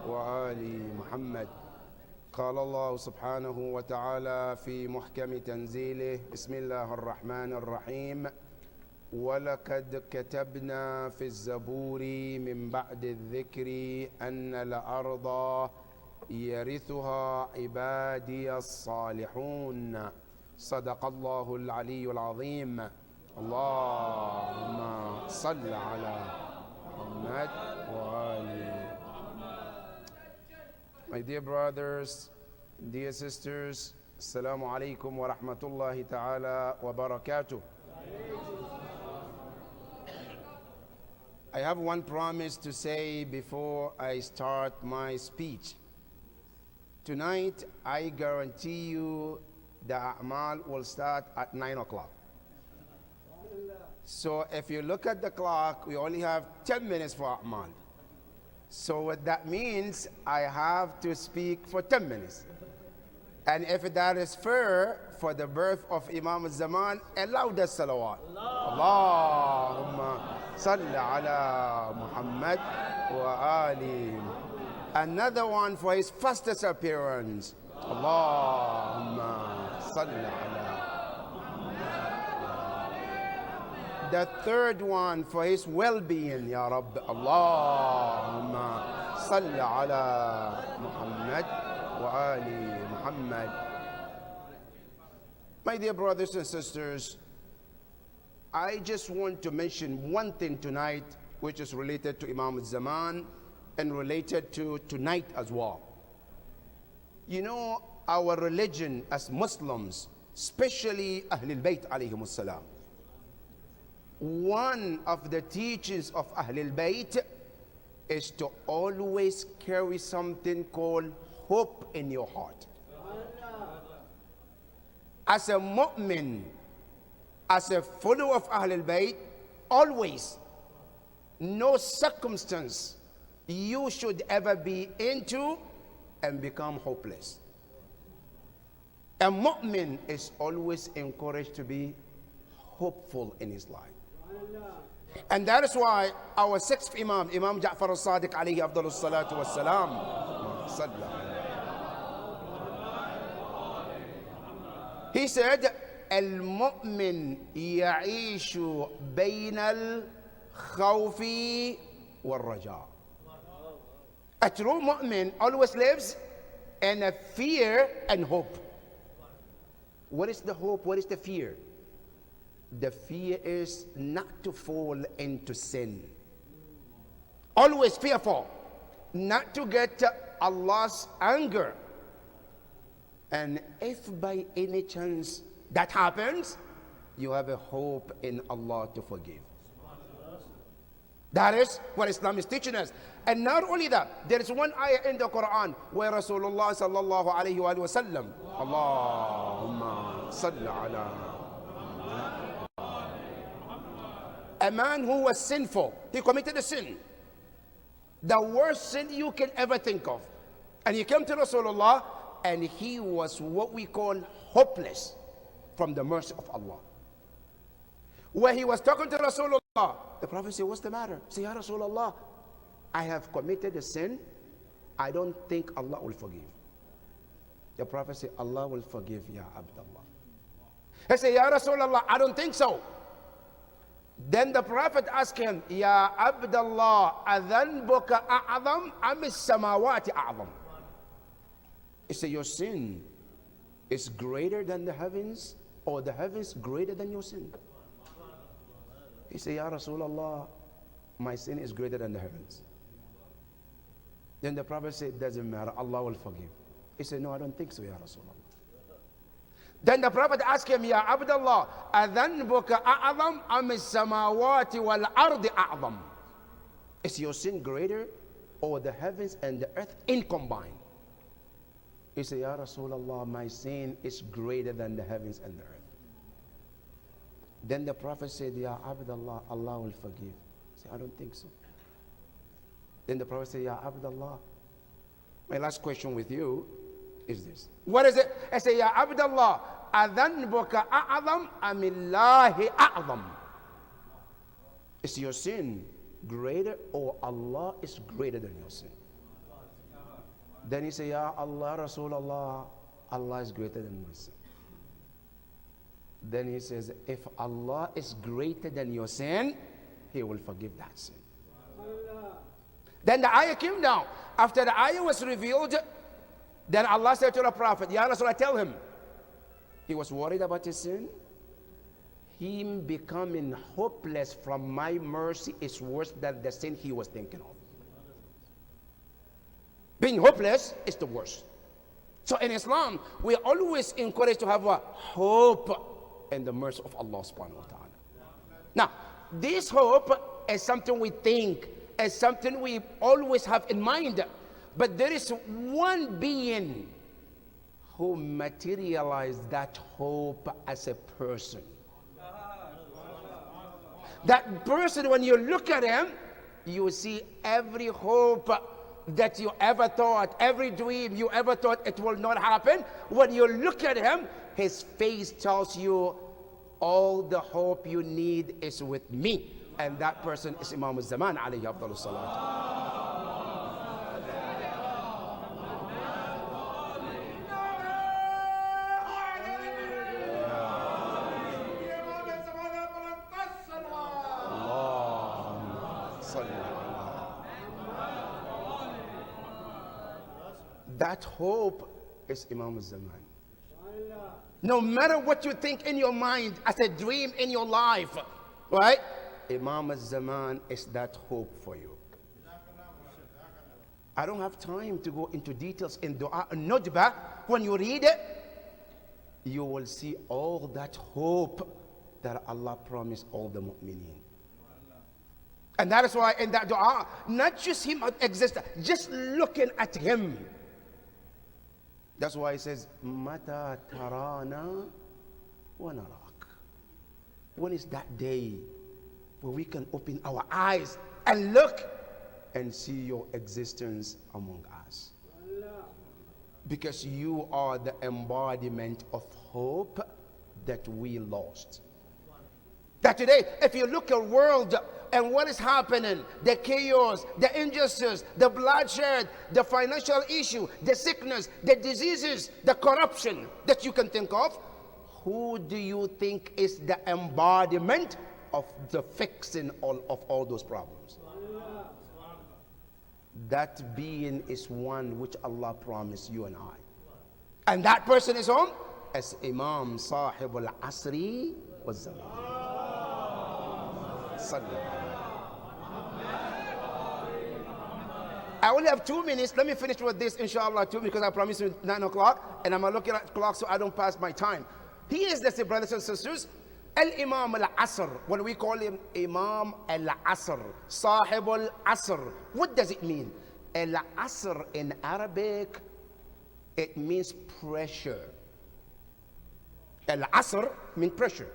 وآل محمد. قال الله سبحانه وتعالى في محكم تنزيله: بسم الله الرحمن الرحيم. ولقد كتبنا في الزبور من بعد الذكر أن الأرض يرثها عبادي الصالحون. صدق الله العلي العظيم. اللهم صل على محمد وآل. My dear brothers, dear sisters, Assalamu alaikum wa rahmatullahi ta'ala wa barakatuh. I have one promise to say before I start my speech. Tonight, I guarantee you the A'mal will start at 9 o'clock. So if you look at the clock, we only have 10 minutes for A'mal. So what that means, I have to speak for 10 minutes. And if that is fair for the birth of Imam al-Zaman, allow the salawat. Allahumma salli ala Muhammad wa ali. Another one for his fastest appearance. Allahumma salli ala. The third one for his well-being, Ya Rabb. Allahumma salli ala Muhammad wa ali Muhammad. My dear brothers and sisters, I just want to mention one thing tonight which is related to Imam al-Zaman and related to tonight as well. You know, our religion as Muslims, especially Ahlul Bayt alayhimus salam, one of the teachings of Ahlul Bayt is to always carry something called hope in your heart. As a mu'min, as a follower of Ahlul Bayt, always, no circumstance you should ever be into and become hopeless. A mu'min is always encouraged to be hopeful in his life. And that is why our sixth Imam, Imam Ja'far al-Sadiq alayhi afdalus salatu wassalam, he said, Al-mu'min ya'ishu bayna al-khawfi wal-raja. A true mu'min always lives in a fear and hope. What is the hope? What is the fear? The fear is not to fall into sin. Always fearful not to get Allah's anger. And if by any chance that happens, you have a hope in Allah to forgive. That is what Islam is teaching us. And not only that, there is one ayah in the Quran where Rasulullah sallallahu alayhi wa sallam, Allahumma salli ala. A man who was sinful, he committed a sin, the worst sin you can ever think of. And he came to Rasulullah and he was what we call hopeless from the mercy of Allah. Where he was talking to Rasulullah, the Prophet said, what's the matter? He said, Ya Rasulullah, I have committed a sin. I don't think Allah will forgive. The Prophet said, Allah will forgive Ya Abdullah. He said, Ya Rasulullah, I don't think so. Then the Prophet asked him, Ya Abdullah, adhanbuka a'adham am as-samawati a'adham? He said, your sin is greater than the heavens, or the heavens greater than your sin? He said, Ya Rasulullah, my sin is greater than the heavens. Then the Prophet said, doesn't matter, Allah will forgive. He said, no, I don't think so, Ya Rasulullah. Then the Prophet asked him, Ya Abdullah, adhanbuka a'adham am as-samawati wal-ardi a'adham? Is your sin greater, or the heavens and the earth in combined? He said, Ya Rasulullah, my sin is greater than the heavens and the earth. Then the Prophet said, Ya Abdullah, Allah will forgive. He said, I don't think so. Then the Prophet said, Ya Abdullah, my last question with you is this. What is it? I say, Ya Abdullah, adhanbuka a'adham amillahi a'adham? Is your sin greater, or Allah is greater than your sin? Then he say, Ya Allah, Rasulullah, Allah is greater than my sin. Then he says, if Allah is greater than your sin, He will forgive that sin. Then the ayah came down. After the ayah was revealed, then Allah said to the Prophet, Ya Rasulullah, tell him. He was worried about his sin. Him becoming hopeless from my mercy is worse than the sin he was thinking of. Being hopeless is the worst. So in Islam, we are always encouraged to have a hope in the mercy of Allah subhanahu wa ta'ala. Now, this hope is something we think, is something we always have in mind. But there is one being who materialized that hope as a person. That person, when you look at him, you see every hope that you ever thought, every dream you ever thought it will not happen. When you look at him, his face tells you all the hope you need is with me. And that person is Imam al-Zaman alayhi afdalus salat. That hope is Imam al-Zaman. No matter what you think in your mind as a dream in your life, right? Imam al-Zaman is that hope for you. I don't have time to go into details in Dua al-Nujba. When you read it, you will see all that hope that Allah promised all the mu'mineen. And that is why in that dua, not just him exists, just looking at him. That's why he says, Mata tarana wa narak. When is that day where we can open our eyes and look and see your existence among us? Because you are the embodiment of hope that we lost. That today, if you look at the world and what is happening, the chaos, the injustice, the bloodshed, the financial issue, the sickness, the diseases, the corruption that you can think of, who do you think is the embodiment of the fixing of all those problems? That being is one which Allah promised you and I. And that person is whom? As Imam Sahib al-Asri wa Zaman. I only have 2 minutes. Let me finish with this, inshallah, too, because I promised you 9 o'clock, and I'm looking at the clock so I don't pass my time. He is the brothers and sisters, Al-Imam Al-Asr. When we call him Imam Al-Asr, Sahib Al-Asr, what does it mean? Al-Asr in Arabic, it means pressure. Al-Asr means pressure.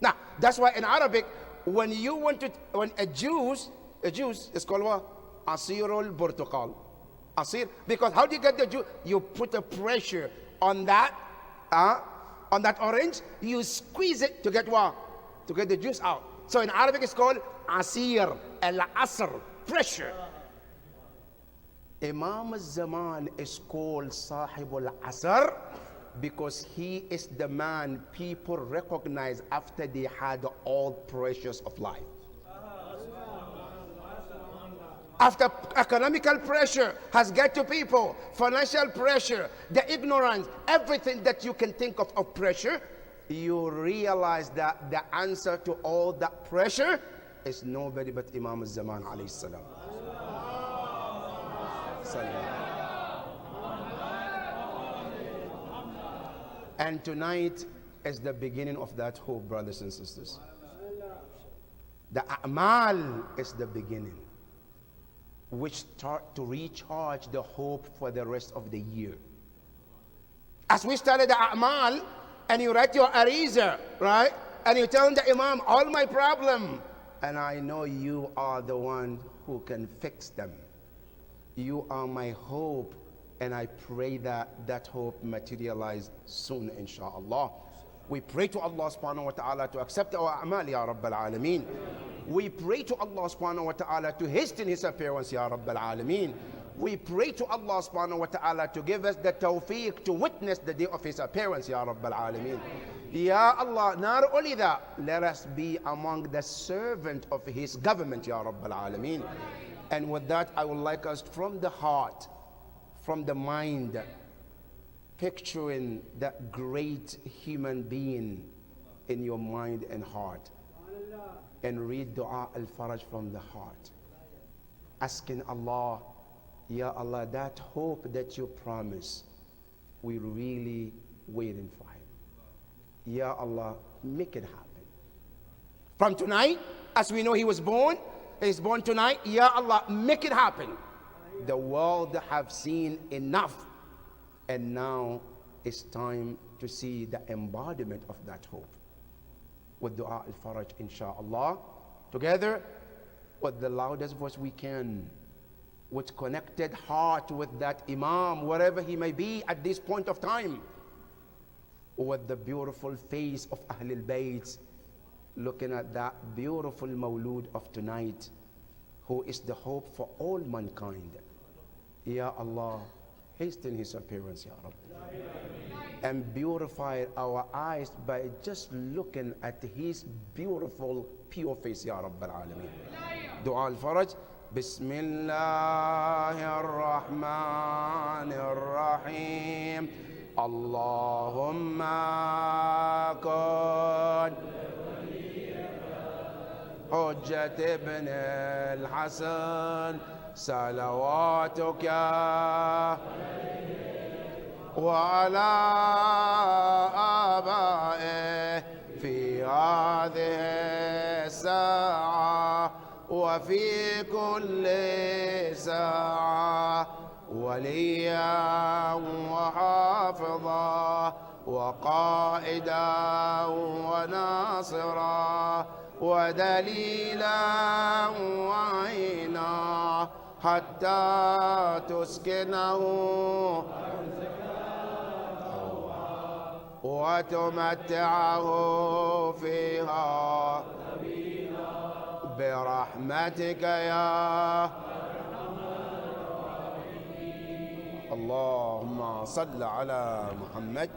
Now, that's why in Arabic, when you want to, when a juice is called what? Asirul Burtukal. Asir, because how do you get the juice? You put a pressure on that orange, you squeeze it to get what? To get the juice out. So in Arabic it's called Asir, Al-Asr, pressure. Imam al-Zaman is called Sahib al-Asr because he is the man people recognize after they had all pressures of life. After economical pressure has got to people, financial pressure, the ignorance, everything that you can think of pressure, you realize that the answer to all that pressure is nobody but Imam al-Zaman alayhi salam. And tonight is the beginning of that hope, brothers and sisters. The A'mal is the beginning, which start to recharge the hope for the rest of the year. As we started the A'mal, and you write your adheres, right? And you tell the Imam, all my problem, and I know you are the one who can fix them. You are my hope, and I pray that that hope materialize soon, inshallah. We pray to Allah subhanahu wa ta'ala to accept our a'mal, ya Rabbal Alameen. We pray to Allah subhanahu wa ta'ala to hasten His appearance, ya Rabbal Alameen. We pray to Allah subhanahu wa ta'ala to give us the tawfiq to witness the day of his appearance, Ya Rabbal Alameen. Ya Allah, not only that, let us be among the servant of his government, Ya Rabbal Alameen. And with that, I would like us from the heart, from the mind, picturing that great human being in your mind and heart, and read Dua al-Faraj from the heart, asking Allah, Ya Allah, that hope that you promise, we're really waiting for him. Ya Allah, make it happen. From tonight, as we know he was born, he's born tonight, Ya Allah, make it happen. The world have seen enough, and now it's time to see the embodiment of that hope. With Dua al-Faraj, inshallah, together with the loudest voice we can, with connected heart with that Imam, wherever he may be at this point of time, with the beautiful face of Ahlul Bayt, looking at that beautiful Mawlud of tonight, who is the hope for all mankind. Ya Allah, hasten his appearance, Ya Rabbi, and beautify our eyes by just looking at his beautiful pure face, Ya Rabbal Alameen. Dua al-Faraj. بسم الله الرحمن الرحيم اللهم كن حجة ابن الحسن صلواتك وعلى آبائه في هذه الساعة وفي كل ساعة وليا وحافظا وقائدا وناصرا ودليلا وعينا حتى تسكنه وتمتعه فيها برحمتك يا اللهم صل على محمد.